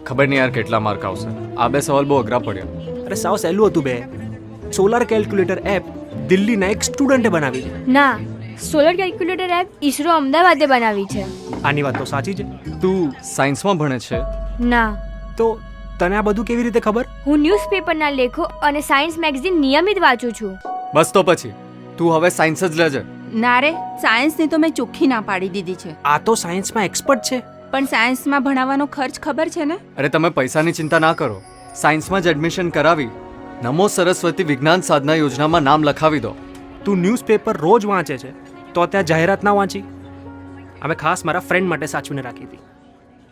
ખબર નહીં યાર કેટલા માર્ક આવશે. આ બે સવાલ બહુ અઘરા પડ્યા. અરે સાવ સહેલું હતું બે. સોલાર કેલ્ક્યુલેટર એપ દિલ્હીના એક સ્ટુડન્ટે બનાવી છે. ના, સોલર કેલ્ક્યુલેટર એપ ઈસરો અમદાવાદે બનાવી છે. આની વાત તો સાચી છે. તું સાયન્સમાં ભણે છે? ના, તો તને આ બધું કેવી રીતે ખબર? હું ન્યૂઝપેપરના લેખો અને સાયન્સ મેગઝીન નિયમિત વાંચું છું. બસ તો પછી તું હવે સાયન્સ જ લેજે. ના રે, સાયન્સની તો મેં ચોખ્ખી ના પાડી દીધી છે. આ તો સાયન્સમાં એક્સપર્ટ છે. પણ સાયન્સમાં ભણાવવાનો ખર્ચ ખબર છે ને? અરે તમે પૈસાની ચિંતા ના કરો. સાયન્સમાં જ એડમિશન કરાવી નમો સરસ્વતી વિજ્ઞાન સાધના યોજનામાં નામ લખાવી દો. તું ન્યૂઝપેપર રોજ વાંચે છે તો ત્યાં જાહેરાત ના વાંચી? અમે ખાસ મારા ફ્રેન્ડ માટે સાચવીને રાખી હતી.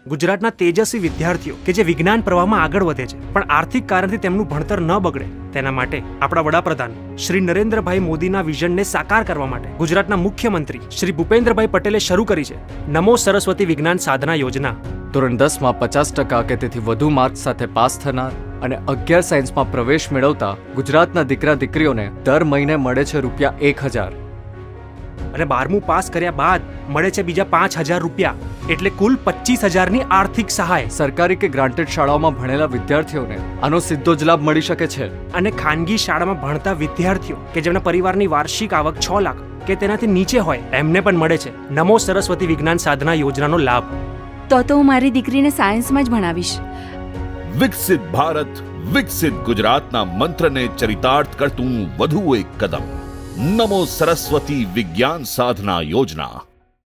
ગુજરાતના તેજસ્વી વિદ્યાર્થીઓ કે જે વિજ્ઞાન પ્રવાહમાં આગળ વધે છે પણ આર્થિક કારણથી તેમનું ભણતર ન બગડે તેના માટે આપણા વડાપ્રધાન શ્રી નરેન્દ્રભાઈ મોદીના વિઝનને સાકાર કરવા માટે ગુજરાતના મુખ્યમંત્રી શ્રી ભૂપેન્દ્રભાઈ પટેલે શરૂ કરી છે નમો સરસ્વતી વિજ્ઞાન સાધના યોજના. ધોરણ 10માં 50% કે તેથી વધુ માર્ક સાથે પાસ થનાર અને 11 સાયન્સમાં પ્રવેશ મેળવતા ગુજરાતના દીકરા દીકરીઓને દર મહિને મળે છે ₹1000. અને 12મું પાસ કર્યા બાદ મળે છે બીજા 5000 રૂપિયા, એટલે કુલ 25000ની આર્થિક સહાય. સરકારી કે ગ્રાન્ટેડ શાળાઓમાં ભણેલા વિદ્યાર્થીઓને આનો સીધો જ લાભ મળી શકે છે. અને ખાનગી શાળામાં ભણતા વિદ્યાર્થીઓ કે જેમના પરિવારની વાર્ષિક આવક 6 લાખ કે તેનાથી નીચે હોય એમને પણ મળે છે નમો સરસ્વતી વિજ્ઞાન સાધના યોજનાનો લાભ. તો હું મારી દીકરીને સાયન્સમાં જ ભણાવીશ. વિકસિત ભારત વિકસિત ગુજરાતના મંત્રને ચરિતાર્થ કરતું વધુ એક કદમ. નમો સરસ્વતી વિજ્ઞાન સાધના યોજના.